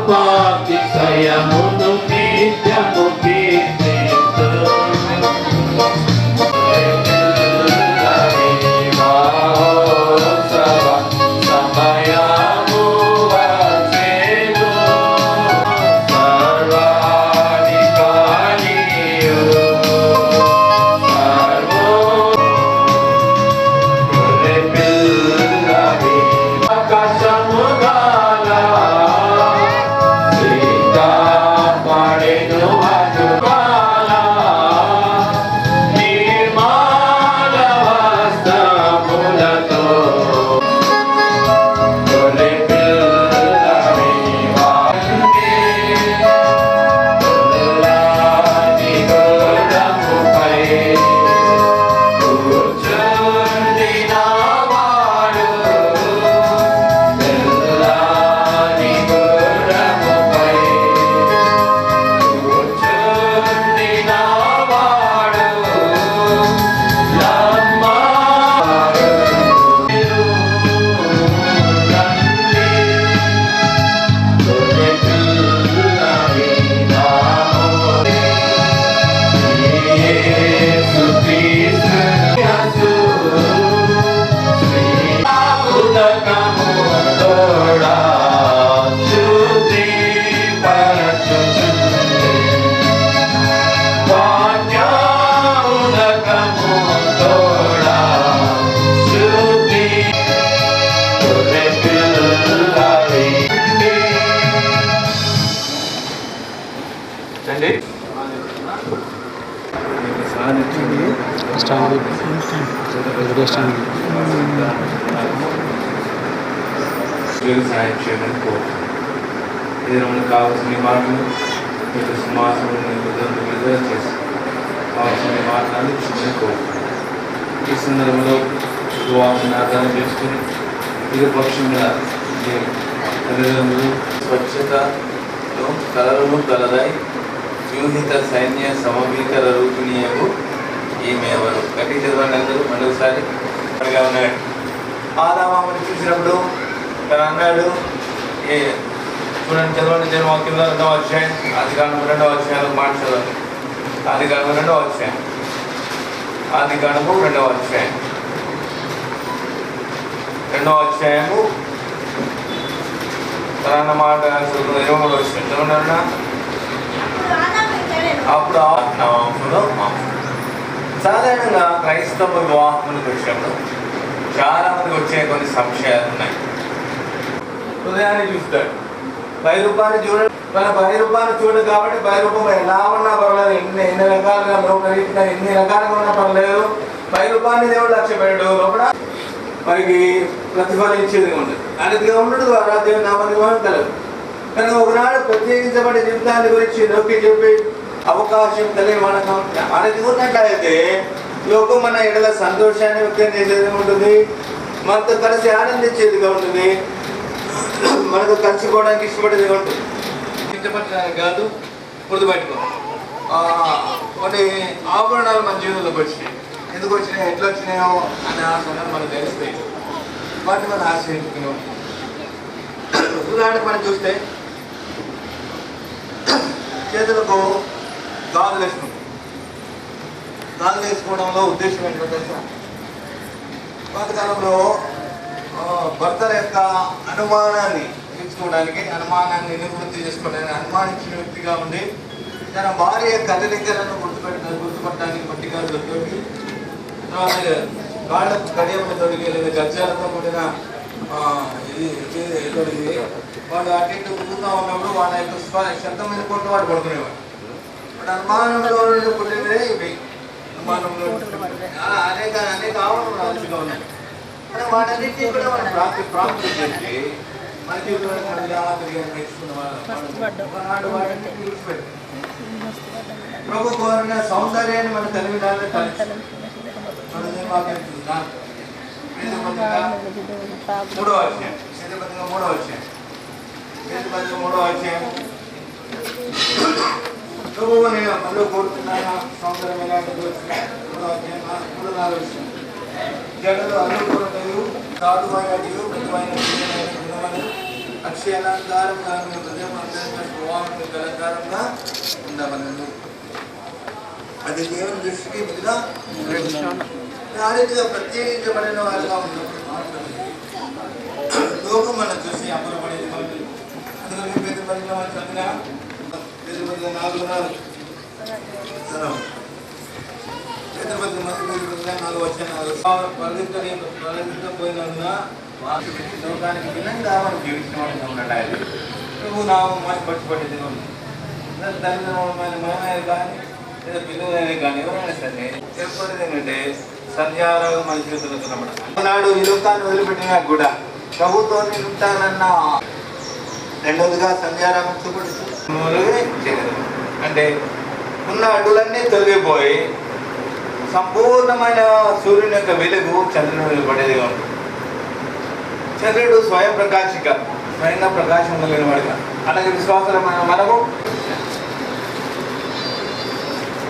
కృపాతిశయమును నిత్యము కీర్తింతు. సాయం చేయమని కోరుతున్నాను. ఏదైనా మనకు కావాల్సిన మాటలు మీకు సింహాసనం విడుదల చేసి కావాల్సిన మాటలు ఇచ్చిందని కోరుతున్నాను. ఈ సందర్భంలో వివాహాన్ని ఆధారం చేసుకుని ఇరు పక్షంగా తల్లిదండ్రులు స్వచ్ఛతలో కలరును కలరై వ్యూహిత సైన్య సమీకర రూపిణీయకు ఈమె ఎవరు గట్టి చదవండి అందరూ మరోసారి ఉన్నాడు. ఆదామామని చూసినప్పుడు తను అన్నాడు, చూడండి చదవండి నేను వాక్యంలో 2వ అధ్యాయం ఆదికాండం 2వ అధ్యాయంలో మాట చదవండి. ఆదికాండం 2వ అధ్యాయం ఆదికాండము 2వ అధ్యాయం 2వ అధ్యాయము తన మాట 23వ అధ్యాయం చదవండి. అప్పుడు సాధారణంగా క్రైస్తవ వివాహములకు వచ్చినప్పుడు చాలా మందికి వచ్చే కొన్ని సంశయాలు ఉన్నాయి. హృదయాన్ని చూస్తాడు, బహిరూపాన్ని చూడడు. మన బహిరూపాన్ని చూడదు కాబట్టి బహిరూపం ఎలా ఉన్నా పర్లేదు, ఎన్ని రకాలుగా లోపల ఎన్ని రకాలుగా ఉన్నా పర్లేదు, బహిరూపాన్ని దేవుడు లక్ష్య పెట్టాడు. లోపల మనకి ప్రతిఫలించేది ఉండదు. అదిగా ఉండదు ద్వారా దేవుని నామం కలదు. కానీ ఒకనాడు ప్రత్యేకించబడి జీవితాన్ని గురించి నొక్కి చెప్పి అవకాశం కలిగి మనకు అనేది ఉన్నట్లయితే లోకం మన ఎడల సంతోషాన్ని వ్యక్తం చేసేది ఉంటుంది, మనతో కలిసి ఆనందించేదిగా ఉంటుంది, మనకు కలిసిపోవడానికి ఇష్టపడేదిగా ఉంటుంది. ఇష్టపడడానికి కాదు, గుర్తుపెట్టుకో. కొన్ని ఆభరణాలు మన జీవితంలోకి వచ్చినాయి. ఎందుకు వచ్చినాయి, ఎట్లా వచ్చినాయో అనే ఆశనం మనకు తెలుస్తాయి. వాటిని మనం ఆశ్రయించుకున్నాం. ఉదాహరణకు మనం చూస్తే చేతులకు గాజులు వేసుకుంటాం. గాజులు వేసుకోవడంలో ఉద్దేశం ఏంటో తెలుసా? పాతకాలంలో భర్తల యొక్క అనుమానాన్ని తీర్చుకోవడానికి, అనుమానాన్ని నివృత్తి చేసుకోవడానికి అనుమానించిన వ్యక్తిగా ఉండి తన భార్య కదలికలను గుర్తుపట్టడానికి మట్టి గాజులతో, కాళ్ళకు కడియములతో లేదా గజ్జాలతో కూడిన తొడిగి వాడు అటు ఇటు తిరుగుతూ ఉన్నప్పుడు వాళ్ళ యొక్క శబ్దం మీద కొట్టు వాడు పడుకునేవాడు. వాడు అనుమానంలో పుట్టినదే ఇవి. అనుమానంలో అనేక ఆవరణలు ఆలోచనగా ఉన్నాయి. మనం వాటన్నిటినీ కూడా మనం ప్రాప్తి చేసి మన జీవితంలో మన జాగ్రత్తగా నేర్చుకున్న వాళ్ళు వాటిని విడిచిపెట్టారు. ప్రభు కోరిన సౌందర్యాన్ని మన తెలివిదాన్ని తలచాలి. మూడవ అధ్యాయం ప్రభువు నేను మళ్ళీ కోరుతున్నాను సౌందర్యం ఎలాంటిది వచ్చిన 3వ అధ్యాయం 3-4 విషయం. జగలు అనుకూలతయు సాధువైనయు మృదువైన సాక్షి అలంకారంగా మీ హృదయం అందరికీ స్వభావం అలంకారంగా ఉండవలను. అది దేవుని దృష్టికి బదులుగా ఆ రీతిగా ప్రత్యేకించబడిన వారుగా ఉన్నాం. లోకం మనం చూసి అమలుపడేది అందుకని పెద్దపల్లిన వాళ్ళు చదివిన పెద్దపల్లి 4 పోయినందున లోకానికి భిన్నంగా మనం జీవించడం ఉండాలి. నువ్వు నా పట్టుబట్టేది తల్లిదండ్రులమైన మనమే కానీ లేదా పిల్లలైనా కానీ ఎవరైనా సరే చెప్పేది ఏంటంటే సంధ్యారాగం మన జీవితంలో కనబడాలి. నాడు ఈ లోకాన్ని వదిలిపెట్టినా కూడా ప్రభుతో నేను ఉంటానన్న రెండవదిగా సంధ్యారాగం చూపడుతుంది. అంటే ఉన్న అడ్డులన్నీ తొలగిపోయి సంపూర్ణమైన సూర్యుని యొక్క వెలుగు చంద్రుని వెలువడేదిగా ఉంటుంది. చంద్రుడు స్వయం ప్రకాశిక, స్వయంగా ప్రకాశం కలిగిన వాడిగా. అలాగే విశ్వాసమైన మనము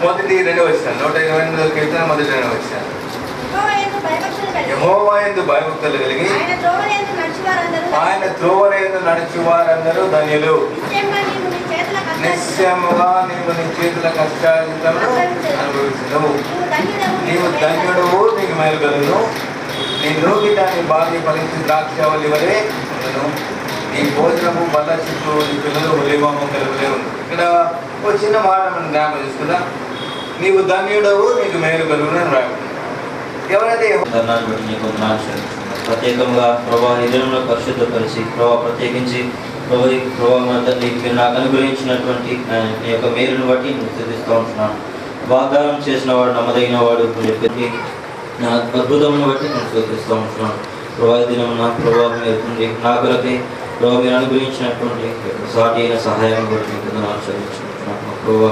మొదటి 2వ వచనం 128 కీర్తన మొదటి 2వ వచనం యెహోవా యందు భయభక్తులు కలిగి ఆయన త్రోవలందు నడుచువారందరూ ధన్యులు. నిశ్చయముగా నీవు నీ చేతుల కష్టాలను అనుభవించవు. నీవు ధన్యుడువు, నీకు మేలు కలుగును. నీ లోకిట నీ భార్య ఫలించి ద్రాక్షవల్లి వలె ఉండను. నీ భోజనము బల్ల చుట్టూ నీ పిల్లలు ఒలివాము కలుగులే ఉంది. ఇక్కడ ఒక చిన్న మాట మనం జ్ఞాపకం చేసుకున్నా, నీవు ధన్యుడవు, నీకు మేలు కలుగును అని రాయబడింది. ఎవరైతే ప్రత్యేకంగా ప్రభావ నిధులను పరిశుద్ధపరిచి ప్రభావ ప్రత్యేకించి ప్రభావం మీరు నాకు అనుగ్రహించినటువంటి నీ యొక్క మేలును బట్టి నేను స్తుతిస్తూ ఉంటున్నాను. వాగ్దానం చేసిన వాడు నమ్మదగిన వాడు చెప్పి నా అద్భుతమును బట్టి నేను స్తుతిస్తూ ఉంటున్నాను. ప్రభావ దినమున ప్రభావం అవుతుంది నా కొరకై ప్రభావ మీరు అనుగ్రహించినటువంటి సాటి అయిన సహాయం బట్టి నేను ఆచరించుకుంటున్నాను. ప్రభావ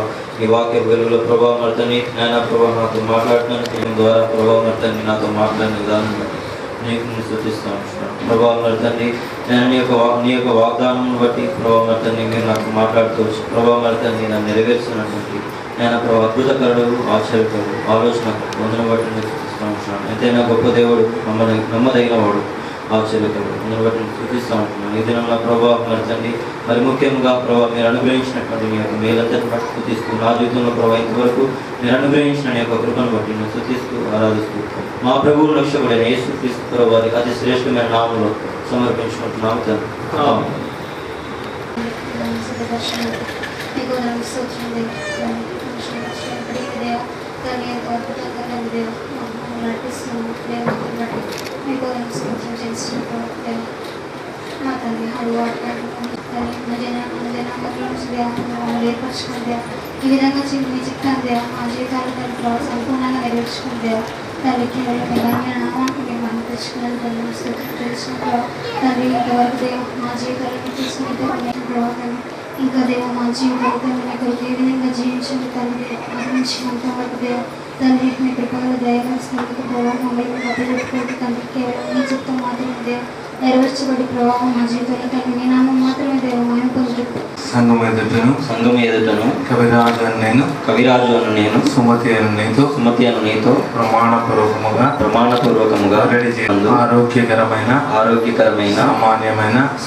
ఈ వాక్య వెలుగులో ప్రభావం అర్థని నాయన ప్రభావం నాతో మాట్లాడటానికి ద్వారా ప్రభావం అర్థాన్ని నాతో మాట్లాడిన విధానం బట్టి నీకు స్తుతిస్తూ ఉంటున్నాను. ప్రభావం అర్థాన్ని నేను నీ యొక్క వాగ్దానం బట్టి ప్రభావం అర్థాన్ని మీరు నాకు మాట్లాడుతూ వచ్చి ప్రభావం అర్థాన్ని నేను నెరవేర్చినటువంటి నేను ప్రభావ అద్భుతకరుడు, ఆశ్చర్యకరుడు, ఆలోచన వందన బట్టి నేను స్తుతిస్తూ ఉంటున్నాను. ఎంతైనా గొప్ప దేవుడు, నమ్మదగిన వాడు, ఆశ్చర్యకరుడు అందుని బట్టి స్తుతిస్తూ ఉంటున్నాను. ఈ దినంలో ప్రభావం అర్థండి మరి ముఖ్యంగా ప్రభావం మీరు అనుగ్రహించినటువంటి మీ యొక్క మేలందరిని బట్టి స్తుతిస్తూ నా జీవితంలో ప్రభావ ఇంతవరకు మీరు అనుగ్రహించిన నీ యొక్క కృపను బట్టి నేను స్తుతిస్తూ ఆరాధిస్తూ మా ప్రభువు రక్షకుడైన యేసుక్రీస్తు ప్రభువు వారికి అతి శ్రేష్టమైన నామంలో సమర్పించుకుంటున్నాము తండ్రి. మా తల్లి అలవాటు ఏర్పరచుకుందే ఈ విధంగా మీ చిత్తాన్ని మా జీవితాలు సంపూర్ణంగా నెరవేర్చుకుందే తల్లి కేవలం మీ నామానికి మేము మనం తెచ్చుకున్నది తెలిసినప్పుడు తల్లి ఇంతవరకు దేవ మా జీవితాలను తీసుకుని ఇంకా దేవ మా జీవితాలతో మీకు ఏ విధంగా జీవించండి తల్లి అంతమంత వరకు దేవ తల్లి మీ కృపగల దయవలసినందుకు ప్రభావం మమ్మల్ని బతులు తండ్రి కేవలం మీ చిత్తం మాత్రమే దేవ నెరవేర్చబడి ప్రభావం మా జీవితంలో తల్లి మీ నామం మాత్రమే దేవ ఆయన పొందుతుంది. సంఘం ఎదుటను కవిరాజు అని నేను సుమతి అని నీతో ప్రమాణపూర్వకముగా ఆరోగ్యకరమైన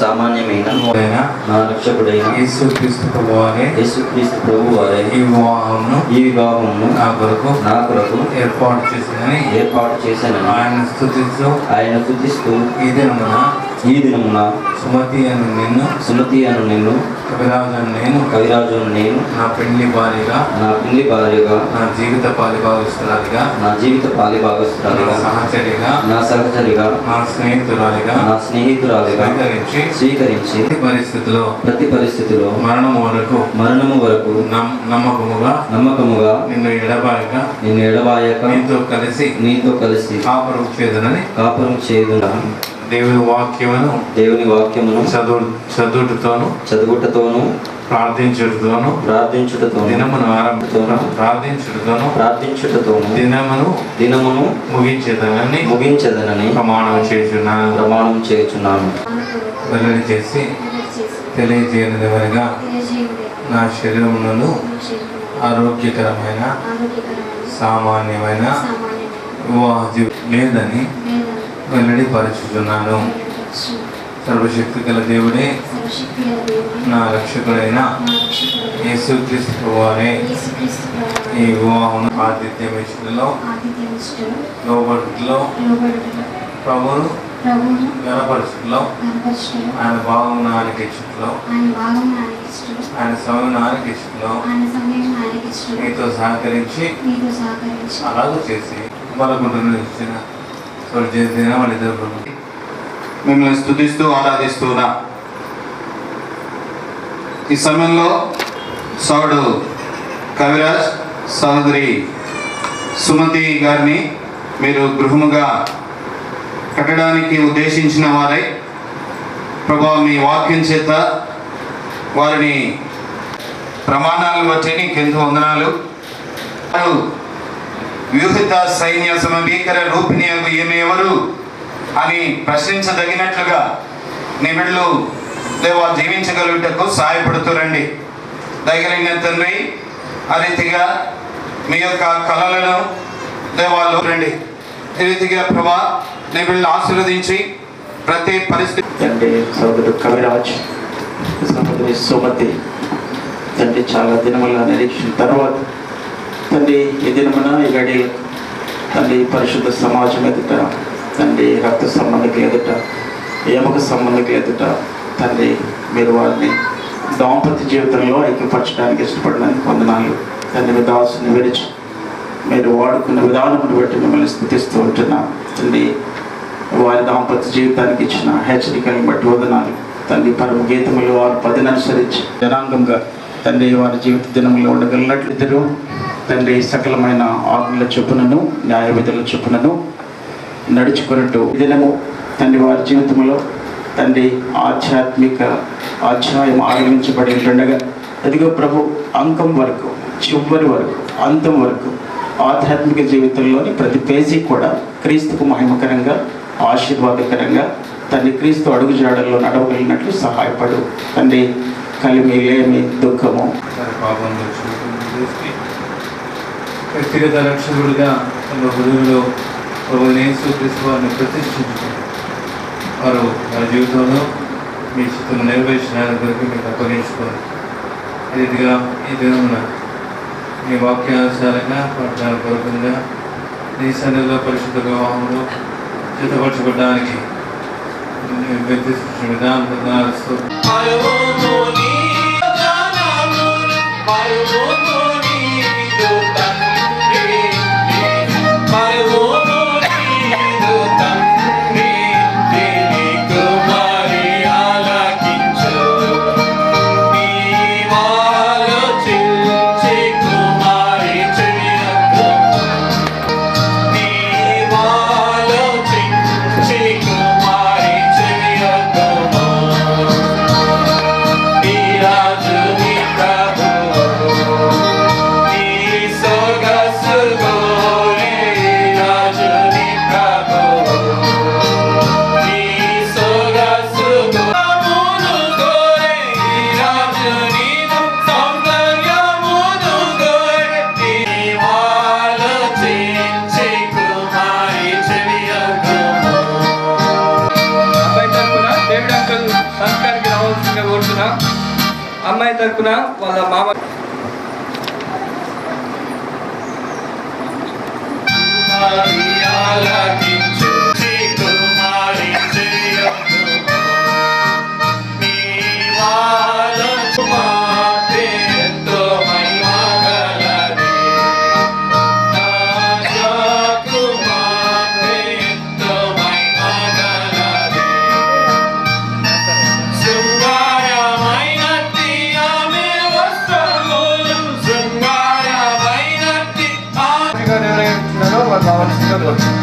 సామాన్యమైన నా రక్షకుడైన యేసుక్రీస్తు ప్రభువు వారే ఈ వివాహమును నా కొరకు ఏర్పాటు చేశానని ఆయన స్తుతిస్తూ ఈ దినమున సుమతి అను నిన్ను కవిరాజు అని నేను నా పెళ్లి భార్యగా నా జీవిత పాలిభాగస్తురాలిగా నా సహచరిగా నా స్నేహితురాలిగా స్వీకరించి ప్రతి పరిస్థితిలో మరణము వరకు నమ్మకముగా నిన్ను ఎడబాయక నీతో కలిసి కాపురం చేయుదును. దేవుని వాక్యమును చదువుటతోను ప్రార్థించుటతోను దినమును ముగించదనని ప్రమాణం చేయుచున్నాను. వెల్లడి చేసి తెలియజేయనిదిగా నా శరీరములను ఆరోగ్యకరమైన సామాన్యమైన వివాహ లేదని వెల్లడిపరుచుతున్నాను. సర్వశక్తి గల దేవుడే సర్వశక్తి గల దేవుడే నా రక్షకుడైన నా రక్షకుడైన యేసుక్రీస్తు వారే యేసుక్రీస్తు ప్రభువారే ఈ వివాహం ఆతిథ్యం ఇష్టలో ఆతిథ్యం ఇచ్చుటలో లోబడుటలో లోబడుటలో ప్రభువును ప్రభువును గణపరచుటలో కనపరచుటలో ఆయన భాగం ఆయనకి ఇష్టలో ఆయన భాగం ఆయనకి ఇష్టలో ఆయన సమయం ఆయనకి ఇష్టలో ఆయన సమయం ఆయనకి ఇష్టలో నీతో సహకరించి నీతో సహకరించి అలాగూ చేసి బలకుంటున్న ఇచ్చిన స్వర్జన వాళ్ళిద్దరు మిమ్మల్ని స్తుతిస్తూ ఆరాధిస్తున్నా. ఈ సమయంలో సోదరుడు కవిరాజ్ సహోదరి సుమతి గారిని మీరు గృహముగా కట్టడానికి ఉద్దేశించిన వారై ప్రభా మీ వాక్యం చేత వారిని ప్రమాణాలను బట్టి నీకెంతో వందనాలు. వారు వ్యూహిత సైన్య సమీకర రూపిణి ఈమె ఎవరు అని ప్రశ్నించదగినట్లుగా నీ బిడ్డలు దేవా జీవించగలుగుటకు సహాయపడుతురండి. దయగలిగిన తండ్రి, ఆ రీతిగా మీ యొక్క కళలను దేవాలు రండి. ఈ రీతిగా ప్రభా నీ బిడ్డలు ఆశీర్వదించి ప్రతి పరిస్థితి తండ్రి సోదరుడు కవిరాజ్ సహోదరి సుమతి తండ్రి చాలా దినముల నిరీక్షణ తర్వాత తండ్రి ఈ దినమున ఈ గడియలు తండ్రి పరిశుద్ధ సమాజం ఎదుట తండ్రి రక్త సంబంధికులు ఎదుట ఏమక సంబంధికులు ఎదుట తండ్రి మీరు వారిని దాంపత్య జీవితంలో ఐక్యపరచడానికి ఇష్టపడడానికి వందనాలు. తండ్రి మీ దాసుని విరిచి మీరు వాడుకున్న విధానమును బట్టి మిమ్మల్ని స్థుతిస్తూ ఉంటున్నాం. తండ్రి వారి దాంపత్య జీవితానికి ఇచ్చిన హెచ్చరికలను బట్టి వందనాలు. తండ్రి పరమ గీతములు వారు పదిని అనుసరించి జనాంగంగా తండ్రి వారి జీవిత దినంలో ఉండగలిగినట్లు ఇద్దరు తండ్రి సకలమైన ఆజ్ఞల చొప్పునను న్యాయ విధుల చొప్పునను నడుచుకున్నట్టు దినము తండ్రి వారి జీవితంలో తండ్రి ఆధ్యాత్మిక అధ్యాయం ఆరంభించబడి ఉండగా ఎదిగో ప్రభు అంకం వరకు చివరి వరకు అంతం వరకు ఆధ్యాత్మిక జీవితంలోని ప్రతి పేజీ కూడా క్రీస్తుకు మహిమకరంగా ఆశీర్వాదకరంగా తండ్రి క్రీస్తు అడుగు జాడల్లో నడవగలిగినట్లు సహాయపడు. తండ్రి కలిమి లేమి దుఃఖము పాపంలో చూసి వ్యక్తిగత రక్షకుడిగా తమ హృదయంలో యేసుక్రీస్తు వారిని ప్రతిష్ఠించుకుంటారు. వారు వారి జీవితంలో మీ చిత్తం నెరవేర్చడానికి కొరకు మీకు అప్పగించుకోరు. రీతిగా ఈ దినమున మీ వాక్యానుసారంగా పట్టణ పూర్వకంగా నీ సన్నిధిలో పరిశుద్ధ వివాహంలో సిద్ధపరచబడడానికి వ్యక్తి విధానం సంస్కారానికి రావాల్సిందిగా కోరుతున్నా. అమ్మాయి తరపున వాళ్ళ మామ వాళ్ళ కావాల్సిందిగా కోరుతున్నా.